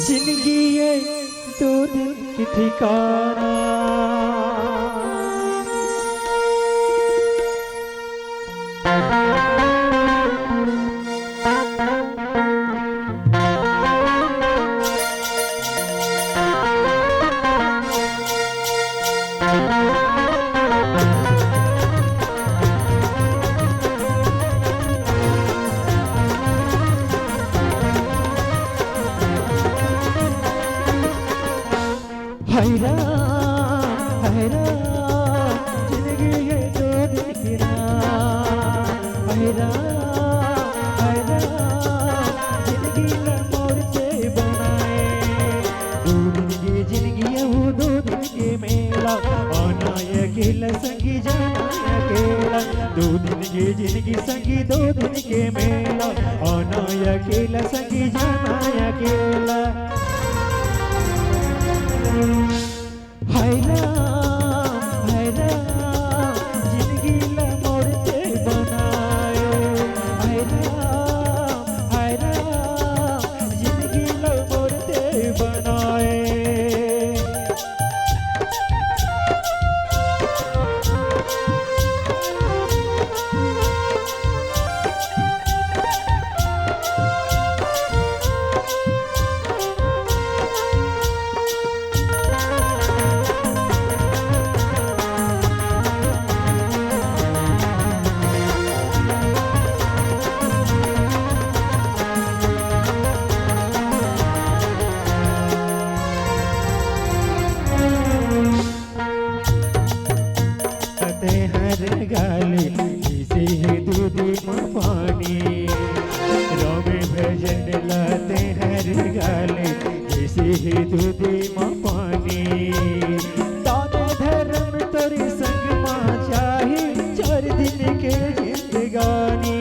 जिंदगी ये दो दिन की ठिकाना जिंदगी ये दो दिन की जिंदगी मोर से बनाए दो दिन की जिंदगी वो दो दिन के मेला आना अकेला संगी जाना अकेला दो दिन की जिंदगी संगी दो दिन के मेला आना अकेला संगी जाना अकेला जिंदगी मोर से बनाए जिंदगी मोर से बनाए गाली इसे है दूध पानी रोमे भजन लाते हैं गाली इसे है दूध पानी दादा धर्म तोरे संग माँ चाहे 4 दिन के जिंदगानी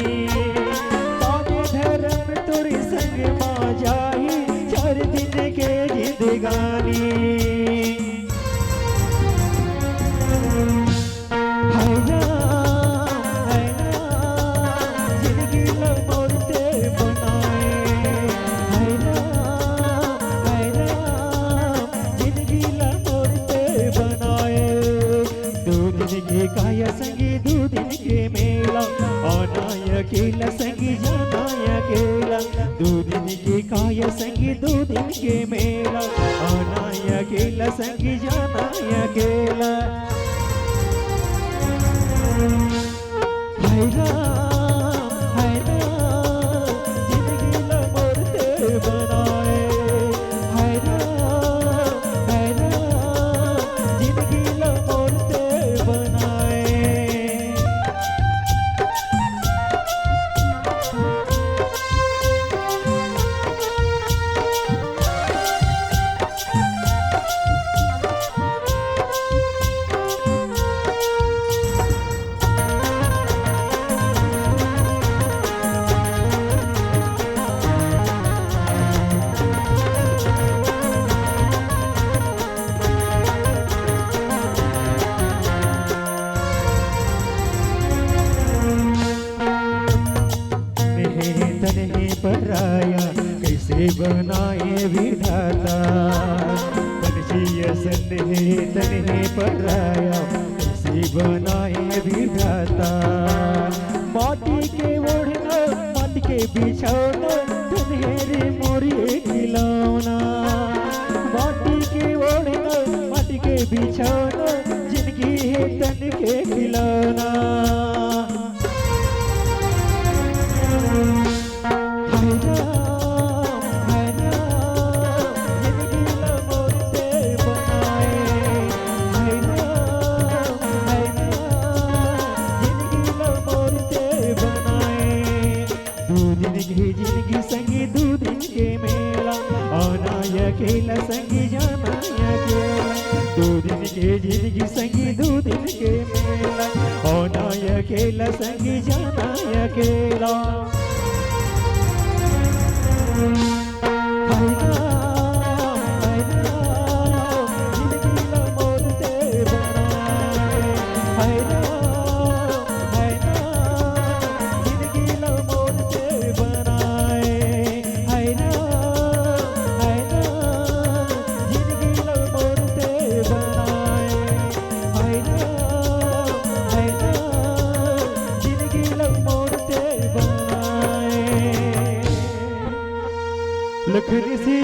दादा धर्म तोरे संग माँ चाहे 4 दिन के जिंदगानी काया संगी दो दिन के मेला आना अकेला संगी जाना अकेला दो दिन के काया संगी दो दिन के मेला आना अकेला संगी जाना अकेला जिंदगी मोर से बनाए जिंदगी मोर से बनाए पराया कैसे बनाए विधाता तन्हे पराया कैसे बनाए विधाता माटी के ओढ़ना माटी के बिछौना तन्हे रे मोरी खिलौना माटी के ओढ़ना माटी के बिछौना जिंदगी है तन के खिलौना जिंदगी संगी दो दिन के मेला आना अकेला संगी जाना अकेला दो दिन के जिंदगी संगी दो दिन के मेला आना अकेला संगी जाना अकेला हाय राम है ना जिंदगी लो मोर ते बनाए है ना जिंदगी लो मोर ते बनाए है ना जिंदगी लो मोर ते बनाए लखनी सी